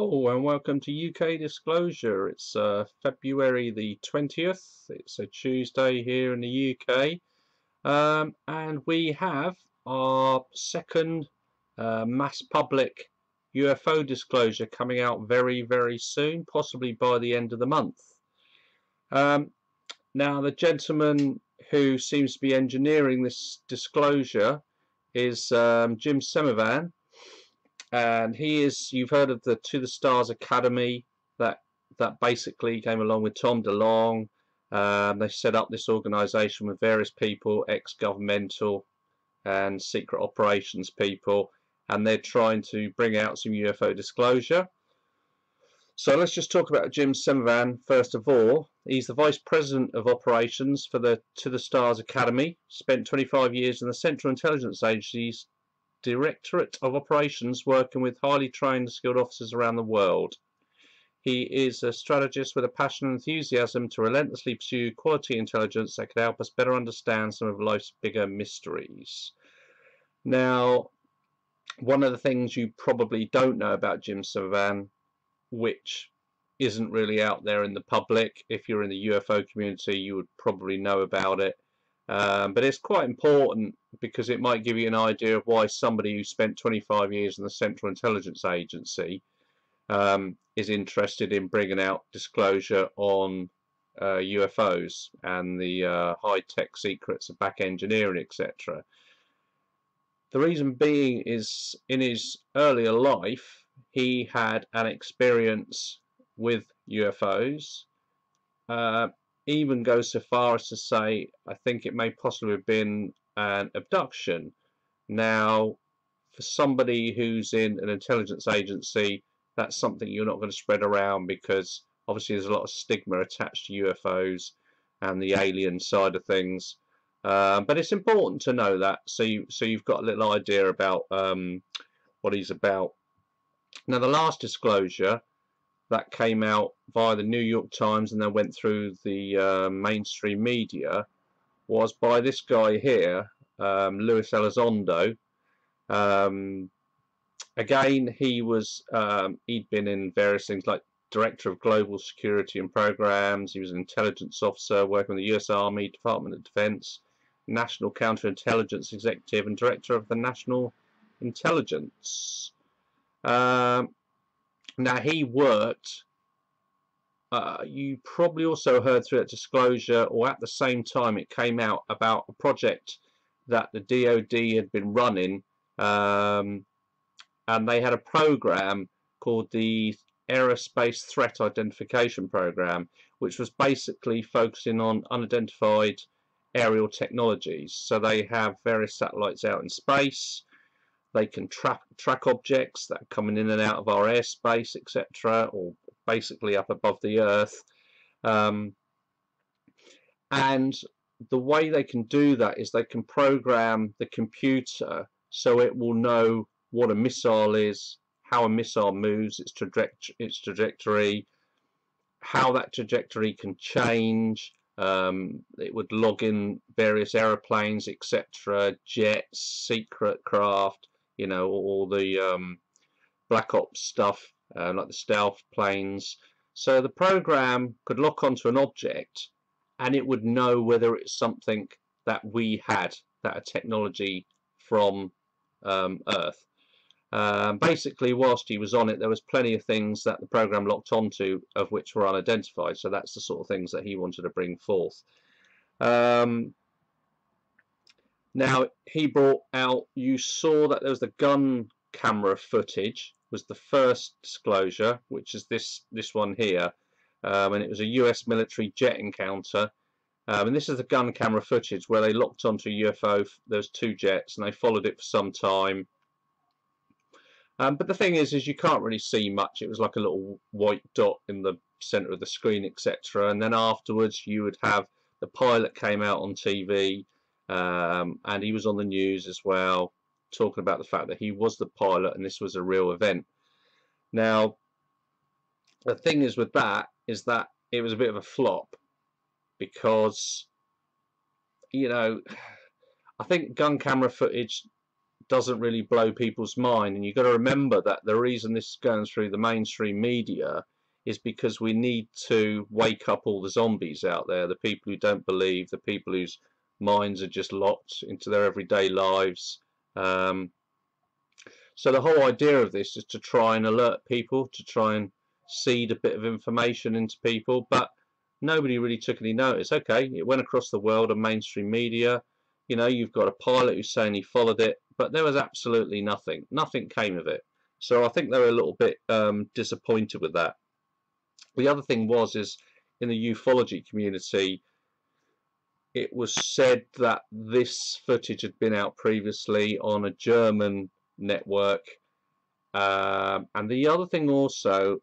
Hello and welcome to UK Disclosure. It's February the 20th. It's a Tuesday here in the UK. And we have our second mass public UFO disclosure coming out very, very soon, possibly by the end of the month. Now, the gentleman who seems to be engineering this disclosure is Jim Semivan. And he is, you've heard of the To the Stars Academy that basically came along with Tom DeLonge. They set up this organization with various people, ex-governmental and secret operations people, and they're trying to bring out some UFO disclosure. So let's just talk about Jim Semivan first of all. He's the Vice President of Operations for the To the Stars Academy, spent 25 years in the Central Intelligence Agency's Directorate of Operations, working with highly trained skilled officers around the world. He is a strategist with a passion and enthusiasm to relentlessly pursue quality intelligence that could help us better understand some of life's bigger mysteries. Now, one of the things you probably don't know about Jim Semivan, which isn't really out there in the public, if you're in the UFO community you would probably know about it, but it's quite important because it might give you an idea of why somebody who spent 25 years in the Central Intelligence Agency is interested in bringing out disclosure on UFOs and the high-tech secrets of back engineering, etc. The reason being is, in his earlier life he had an experience with UFOs. Even goes so far as to say, I think it may possibly have been an abduction. Now, for somebody who's in an intelligence agency, that's something you're not going to spread around because obviously there's a lot of stigma attached to UFOs and the alien side of things. But it's important to know that, so you've got a little idea about what he's about. Now, the last disclosure that came out via the New York Times and then went through the mainstream media was by this guy here, Luis Elizondo. Again, he was he'd been in various things like Director of Global Security and Programs. He was an intelligence officer working with the US Army, Department of Defense, National Counterintelligence Executive, and Director of the National Intelligence. Now, he worked, you probably also heard through that disclosure, or at the same time it came out, about a project that the DoD had been running, and they had a program called the Aerospace Threat Identification Program, which was basically focusing on unidentified aerial technologies. So they have various satellites out in space. They can track objects that are coming in and out of our airspace, etc., or basically up above the Earth. And the way they can do that is they can program the computer so it will know what a missile is, how a missile moves, its trajectory, how that trajectory can change. It would log in various aeroplanes, etc., jets, secret craft, you know, all the black ops stuff, like the stealth planes. So the program could lock onto an object and it would know whether it's something that we had, that a technology from Earth. Basically, whilst he was on it, there was plenty of things that the program locked onto, of which were unidentified. So that's the sort of things that he wanted to bring forth. Now, he brought out, you saw that there was the gun camera footage, was the first disclosure, which is this one here, and it was a US military jet encounter. And this is the gun camera footage where they locked onto a UFO. There's two jets and they followed it for some time. But the thing is you can't really see much. It was like a little white dot in the center of the screen, etc. And then afterwards you would have the pilot came out on TV, and he was on the news as well, talking about the fact that he was the pilot and this was a real event. Now, the thing is with that is that it was a bit of a flop because, you know, I think gun camera footage doesn't really blow people's mind. And you've got to remember that the reason this is going through the mainstream media is because we need to wake up all the zombies out there, the people who don't believe, the people whose minds are just locked into their everyday lives. So the whole idea of this is to try and alert people, to try and seed a bit of information into people, but nobody really took any notice. Okay, it went across the world on mainstream media. You know, you've got a pilot who's saying he followed it, but there was absolutely nothing. Nothing came of it. So I think they were a little bit disappointed with that. The other thing is in the ufology community, it was said that this footage had been out previously on a German network. And the other thing also,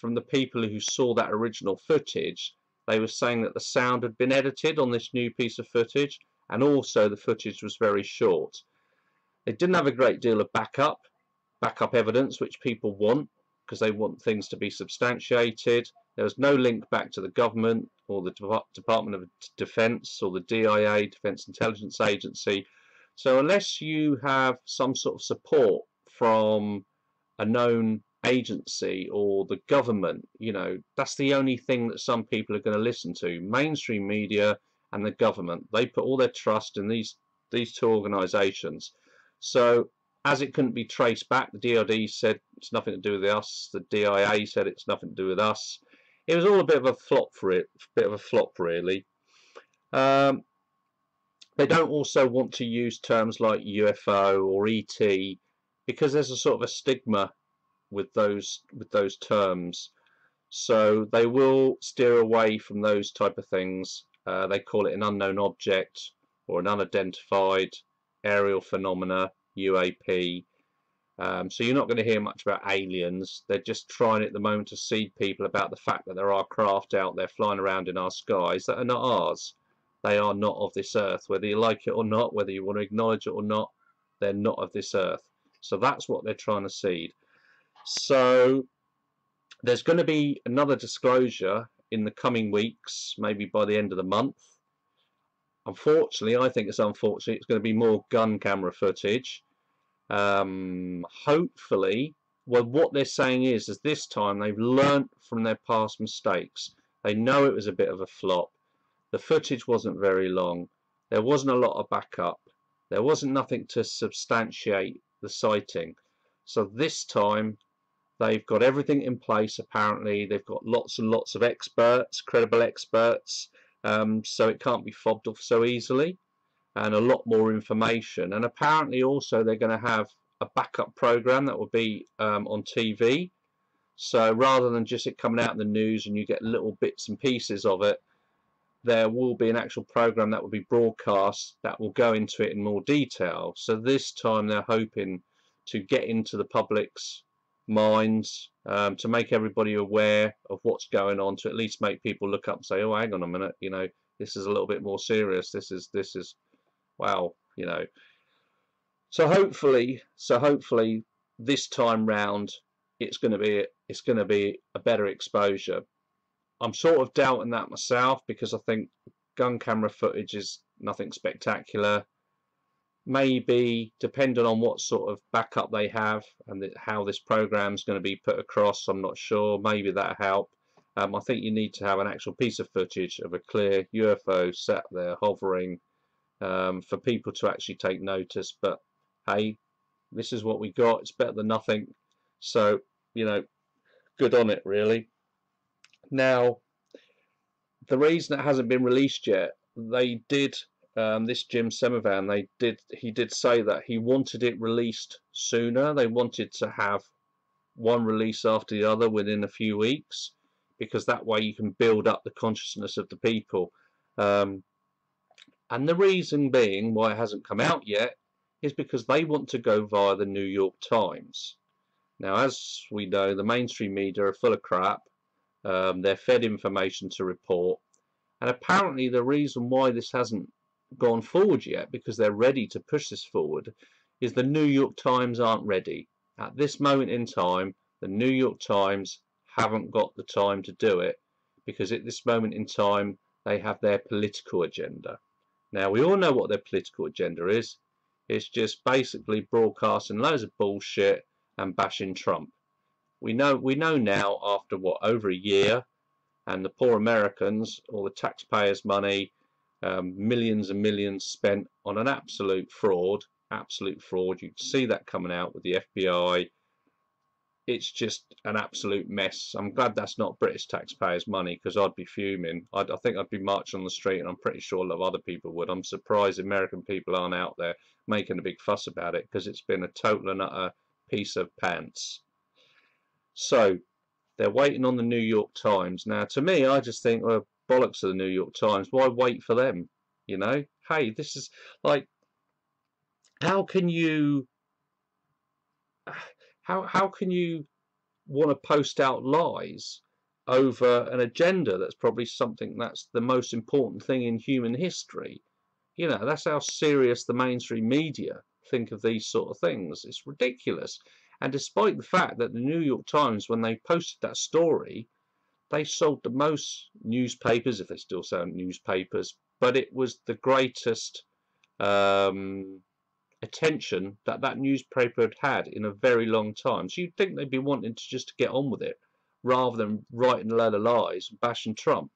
from the people who saw that original footage, they were saying that the sound had been edited on this new piece of footage, and also the footage was very short. They didn't have a great deal of backup evidence, which people want, because they want things to be substantiated. There was no link back to the government or the Department of Defense or the DIA, Defense Intelligence Agency. So unless you have some sort of support from a known agency or the government, you know, that's the only thing that some people are going to listen to. Mainstream media and the government, they put all their trust in these two organizations. So as it couldn't be traced back, the DoD said it's nothing to do with us, the DIA said it's nothing to do with us. It was all a bit of a flop really. They don't also want to use terms like UFO or ET because there's a sort of a stigma with those terms. So they will steer away from those type of things. They call it an unknown object or an unidentified aerial phenomena, UAP. So you're not going to hear much about aliens. They're just trying at the moment to seed people about the fact that there are craft out there flying around in our skies that are not ours. They are not of this earth, whether you like it or not, whether you want to acknowledge it or not. They're not of this earth. So that's what they're trying to seed. So there's going to be another disclosure in the coming weeks, maybe by the end of the month. Unfortunately, I think it's unfortunate, it's going to be more gun camera footage. Hopefully, well, what they're saying is this time they've learnt from their past mistakes. They know it was a bit of a flop. The footage wasn't very long. There wasn't a lot of backup. There wasn't nothing to substantiate the sighting. So this time they've got everything in place. Apparently they've got lots and lots of experts, credible experts, so it can't be fobbed off so easily, and a lot more information. And apparently also they're going to have a backup program that will be on TV. So rather than just it coming out in the news and you get little bits and pieces of it, there will be an actual program that will be broadcast that will go into it in more detail. So this time they're hoping to get into the public's minds, to make everybody aware of what's going on, to at least make people look up and say, oh, hang on a minute, you know, this is a little bit more serious. This is wow, you know. So hopefully this time round it's going to be a better exposure. I'm sort of doubting that myself because I think gun camera footage is nothing spectacular. Maybe, depending on what sort of backup they have and how this program's going to be put across, I'm not sure. Maybe that'll help. I think you need to have an actual piece of footage of a clear UFO sat there hovering for people to actually take notice. But hey, this is what we got. It's better than nothing. So, you know, good on it, really. Now, the reason it hasn't been released yet, they did, this Jim Semivan, he did say that he wanted it released sooner. They wanted to have one release after the other within a few weeks, because that way you can build up the consciousness of the people. And the reason being why it hasn't come out yet is because they want to go via the New York Times. Now, as we know, the mainstream media are full of crap. They're fed information to report, and apparently the reason why this hasn't gone forward yet, because they're ready to push this forward, is the New York Times aren't ready. At this moment in time, the New York Times haven't got the time to do it, because at this moment in time they have their political agenda. Now, we all know what their political agenda is. It's just basically broadcasting loads of bullshit and bashing Trump. We know now, after what, over a year, and the poor Americans, all the taxpayers' money, millions and millions spent on an absolute fraud. Absolute fraud. You can see that coming out with the FBI. It's just an absolute mess. I'm glad that's not British taxpayers' money, because I'd be fuming. I think I'd be marching on the street, and I'm pretty sure a lot of other people would. I'm surprised American people aren't out there making a big fuss about it, because it's been a total and utter piece of pants. So they're waiting on the New York Times. Now, to me, I just think, well, bollocks to the New York Times. Why wait for them? You know, hey, this is like, how can you want to post out lies over an agenda that's probably something that's the most important thing in human history? You know, that's how serious the mainstream media think of these sort of things. It's ridiculous. And despite the fact that the New York Times, when they posted that story, they sold the most newspapers, if they still sell newspapers, but it was the greatest attention that newspaper had in a very long time. So you'd think they'd be wanting to just get on with it, rather than writing a load of lies and bashing Trump.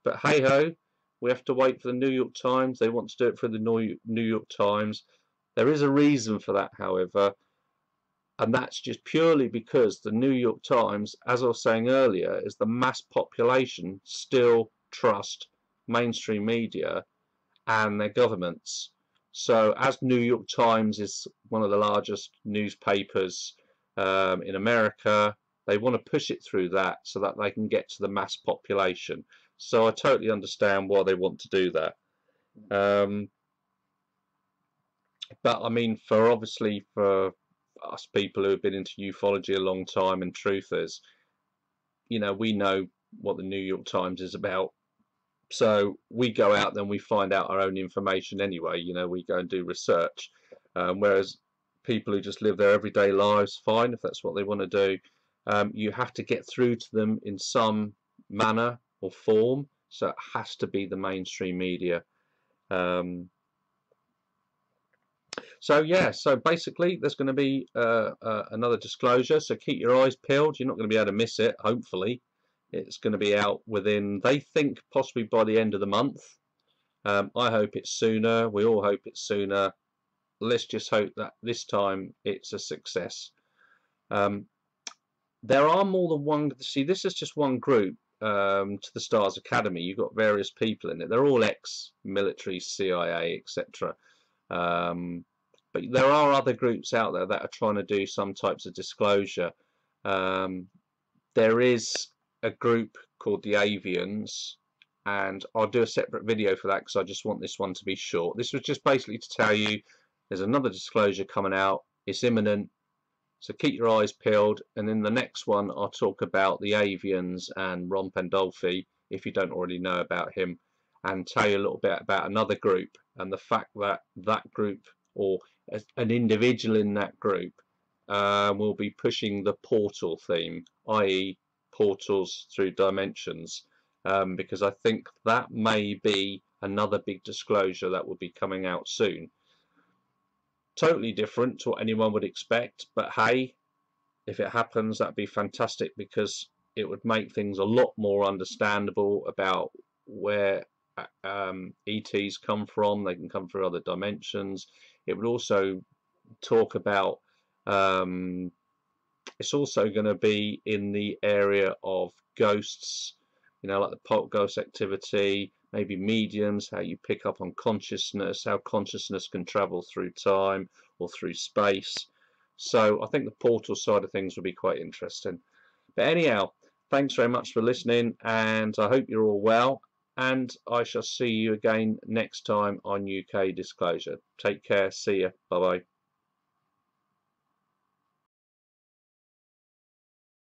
But hey ho, we have to wait for the New York Times. They want to do it for the New York Times. There is a reason for that, however, and that's just purely because the New York Times, as I was saying earlier, is the mass population still trust mainstream media and their governments. So as New York Times is one of the largest newspapers in America, they want to push it through that so that they can get to the mass population. So I totally understand why they want to do that. But I mean, obviously for us people who have been into ufology a long time and truthers, you know, we know what the New York Times is about. So we go out, then we find out our own information anyway. You know, we go and do research, whereas people who just live their everyday lives, fine, if that's what they want to do. You have to get through to them in some manner or form, so it has to be the mainstream media. So yeah, so basically there's going to be another disclosure, so keep your eyes peeled. You're not going to be able to miss it, hopefully. It's going to be out within, they think, possibly by the end of the month. I hope it's sooner. We all hope it's sooner. Let's just hope that this time it's a success. There are more than one. See, this is just one group, to the Stars Academy. You've got various people in it. They're all ex-military, CIA, etc. But there are other groups out there that are trying to do some types of disclosure. There is a group called the Avians, and I'll do a separate video for that because I just want this one to be short. This was just basically to tell you there's another disclosure coming out. It's imminent, so keep your eyes peeled. And in the next one I'll talk about the Avians and Ron Pandolfi, if you don't already know about him, and tell you a little bit about another group and the fact that that group, or an individual in that group, will be pushing the portal theme, i.e. portals through dimensions, because I think that may be another big disclosure that will be coming out soon. Totally different to what anyone would expect, but hey, if it happens, that'd be fantastic, because it would make things a lot more understandable about where ETs come from. They can come through other dimensions. It would also talk about, it's also going to be in the area of ghosts, you know, like the poltergeist activity, maybe mediums, how you pick up on consciousness, how consciousness can travel through time or through space. So I think the portal side of things will be quite interesting. But anyhow, thanks very much for listening, and I hope you're all well, and I shall see you again next time on UK Disclosure. Take care, see ya, bye bye.